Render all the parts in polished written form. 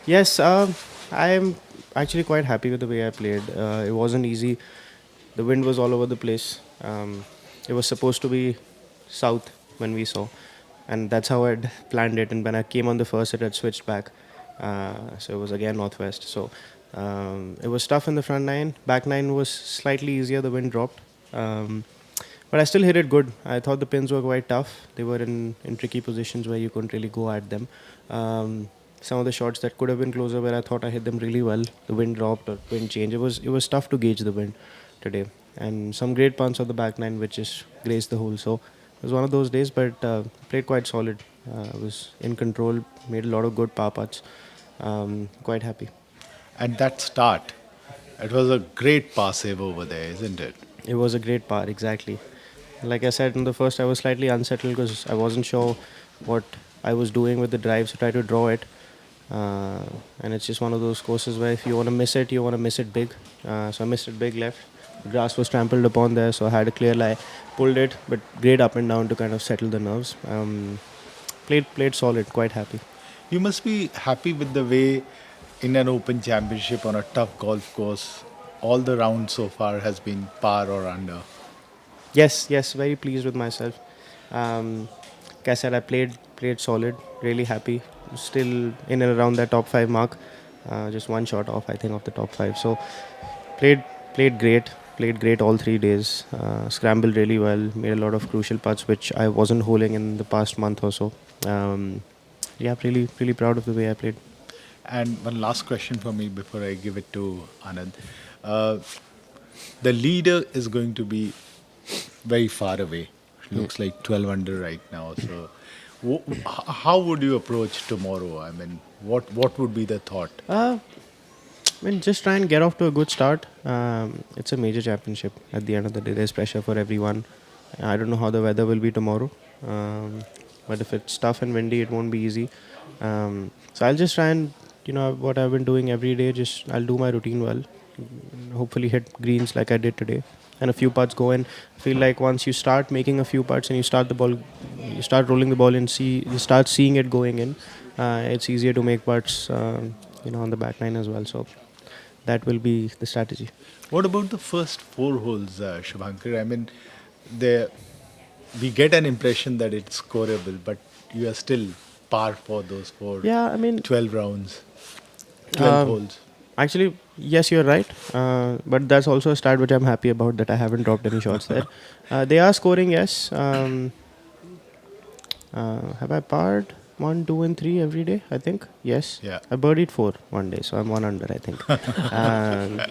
Yes, I am actually quite happy with the way I played. It wasn't easy. The wind was all over the place. It was supposed to be south when we saw, and that's how I'd planned it. And when I came on the first, it had switched back, so it was again northwest. So it was tough in the front nine. Back nine was slightly easier. The wind dropped, but I still hit it good. I thought the pins were quite tough. They were in tricky positions where you couldn't really go at them. Some of the shots that could have been closer, where I thought I hit them really well, the wind dropped or wind changed. It was tough to gauge the wind today, and some great punts on the back nine which just grazed the hole. So it was one of those days, but played quite solid. Was in control, made a lot of good par putts. Quite happy. And that start, it was a great par save over there, isn't it? It was a great par, exactly. Like I said in the first, I was slightly unsettled because I wasn't sure what I was doing with the drive, so try to draw it. Uh, and it's just one of those courses where if you want to miss it, you want to miss it big. So I missed it big left. The grass was trampled upon there, so I had a clear lie, pulled it, but great up and down to kind of settle the nerves. Played solid, quite happy. You must be happy with the way in an open championship on a tough golf course, all the rounds so far has been par or under. Yes, very pleased with myself. Like I said, I played solid, really happy. Still in and around that top five mark, just one shot off, I think, of the top five. So played played great, played great all 3 days. Scrambled really well, made a lot of crucial putts which I wasn't holding in the past month or so. Yeah, really proud of the way I played. And one last question for me before I give it to Anand. Uh, the leader is going to be very far away. Looks like 12 under right now. So, how would you approach tomorrow? I mean, what would be the thought? I mean, just try and get off to a good start. It's a major championship. At the end of the day, there's pressure for everyone. I don't know how the weather will be tomorrow, but if it's tough and windy, it won't be easy. So I'll just try and what I've been doing every day. Just I'll do my routine well. Hopefully, hit greens like I did today, and a few putts go in. Feel like once you start making a few putts and you start rolling the ball and you start seeing it going in. It's easier to make putts. On the back nine as well. So that will be the strategy. What about the first four holes, Shubhankar? I mean, there we get an impression that it's scoreable, but you are still par for those four Yeah, I mean, 12 rounds, 12 um, holes. actually, yes, you're right. But that's also a start which I'm happy about that I haven't dropped any shots there. They are scoring, yes. Have I parred 1, 2, and 3 every day? I think yes. Yeah. I birdied 4 one day, so I'm 1 under, I think. um,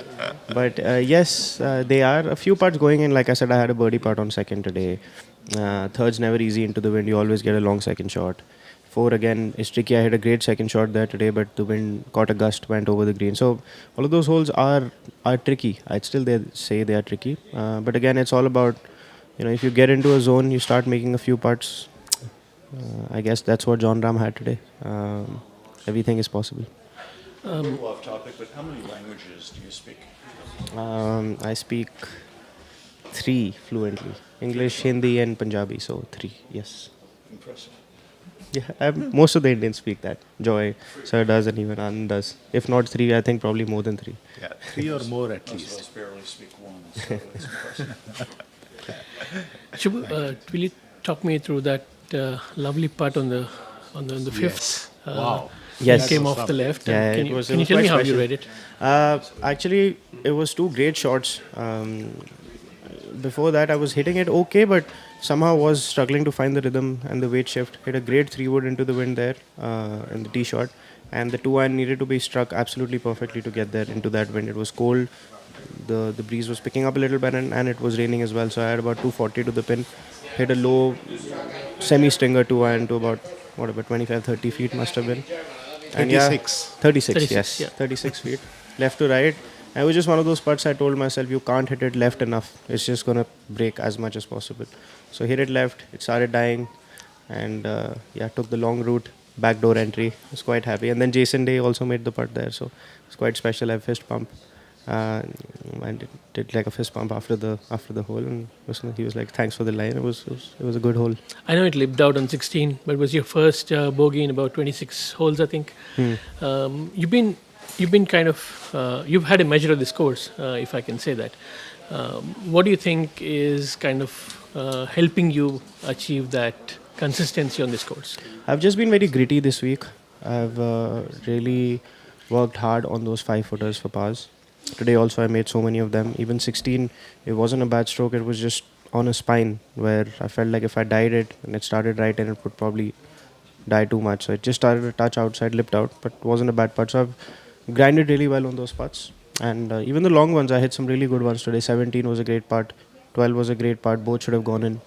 but yes, they are a few putts going in. Like I said, I had a birdie putt on second today. Third's never easy into the wind. You always get a long second shot. 4 again is tricky. I hit a great second shot there today, but the wind caught a gust, went over the green. So all of those holes are tricky. I'd still say they are tricky. But again, it's all about if you get into a zone, you start making a few putts. I guess that's what John Ram had today. Everything is possible. A little off topic, but how many languages do you speak? I speak 3 fluently: English, Hindi, and Punjabi. So 3, yes. Impressive. Yeah, most of the Indians speak that. Joy, Sir does, and even Anand does. If not 3, I think probably more than 3. Yeah, three or more at Most of least. us barely speak one, so it's impressive. Will you talk me through that lovely putt on the fifth? Yes. Uh, Wow. Yes. It came off the left. Yeah, Can it you, was- it can you was tell me quite how you special. read it? Actually, it was 2 great shots. Before that, I was hitting it okay, but somehow was struggling to find the rhythm and the weight shift. Hit a great 3 wood into the wind there in the tee shot, and the 2 iron needed to be struck absolutely perfectly to get there into that wind. It was cold. The breeze was picking up a little bit, and it was raining as well. So I had about 240 to the pin. Hit a low semi stinger 2 iron to about 25 30 feet must have been. And yeah, 36. 36, 36, yes. yeah. 36 feet. Left to right. And it was just one of those putts I told myself, you can't hit it left enough. It's just going to break as much as possible. So hit it left. It started dying. And took the long route, backdoor entry. I was quite happy. And then Jason Day also made the putt there. So it's quite special. I fist pump. Uh, I did like a fist pump after the hole, and he was like, "Thanks for the line." It was a good hole. I know it lipped out on 16, but it was your first bogey in about 26 holes, I think. You've been kind of you've had a measure of this course, if I can say that. What do you think is kind of helping you achieve that consistency on this course? I've just been very gritty this week. I've really worked hard on those 5 footers for pars. Today also I made so many of them. Even 16, it wasn't a bad stroke. It was just on a spine where I felt like if I died it and it started right, and it would probably die too much. So it just started a touch outside, lipped out, but wasn't a bad putt. So I've grinded really well on those putts. And even the long ones, I hit some really good ones today. 17 was a great putt. 12 was a great putt. Both should have gone in.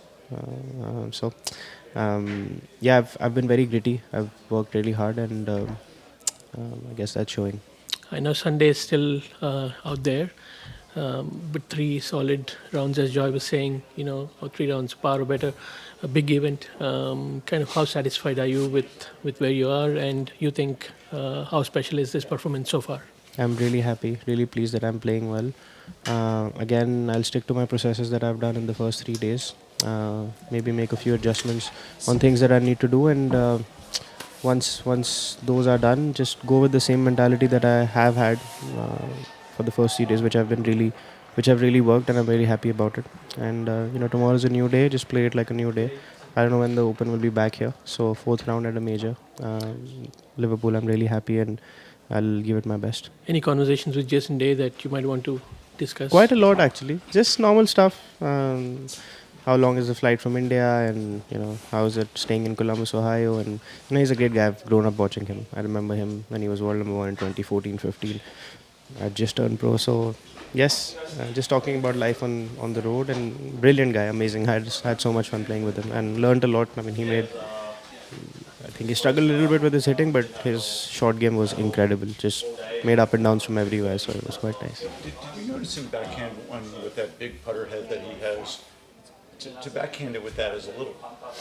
Yeah, I've been very gritty. I've worked really hard, and I guess that's showing. I know Sunday is still out there, but 3 solid rounds, as Joy was saying, or 3 rounds par or better, a big event. Kind of how satisfied are you with where you are, and you think how special is this performance so far? I'm really happy, really pleased that I'm playing well. Again, I'll stick to my processes that I've done in the first 3 days. Maybe make a few adjustments on things that I need to do, and once those are done, just go with the same mentality that I have had uh, for the first 3 days, which have really worked, and I'm very happy about it. And tomorrow's a new day. Just play it like a new day. I don't know when the Open will be back here. So fourth round at a major, Liverpool. I'm really happy, and I'll give it my best. Any conversations with Jason Day that you might want to discuss? Quite a lot actually. Just normal stuff. How long is the flight from India, and how is it staying in Columbus, Ohio? And he's a great guy. I've grown up watching him. I remember him when he was world number one in 2014-15. I just turned pro, so yes, just talking about life on the road. And brilliant guy, amazing. I just had so much fun playing with him and learned a lot. I mean, I think he struggled a little bit with his hitting, but his short game was incredible. Just made up and downs from everywhere, so it was quite nice. Did you notice him backhand one with that big putter head that he has? To backhand it with that is a little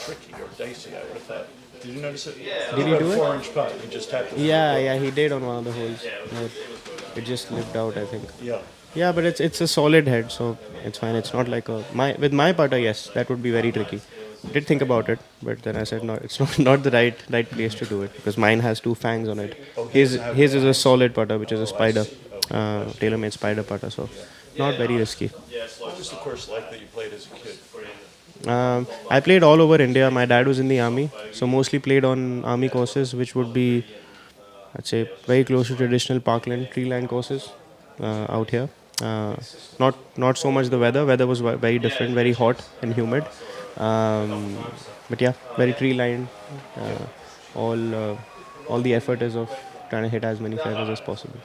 tricky or dicey, I would have thought. Did you notice it? Did he do it? 4-inch putt. He just had to. Yeah, he did on one of the holes. It just lived out, I think. Yeah. Yeah, but it's a solid head, so it's fine. It's not like with my putter. Yes, that would be very tricky. Did think about it, but then I said no. It's not the right place to do it, because mine has 2 fangs on it. His is a solid putter, which is a spider, tailor-made spider putter. So not very risky. What was the course like that you played as a kid? I played all over India. My dad was in the army, so mostly played on army courses, which would be, I'd say, very close to traditional parkland tree line courses out here. Uh, not so much the weather. Weather was very different, very hot and humid. Um, but yeah, very tree lined. All the effort is of trying to hit as many feathers as possible.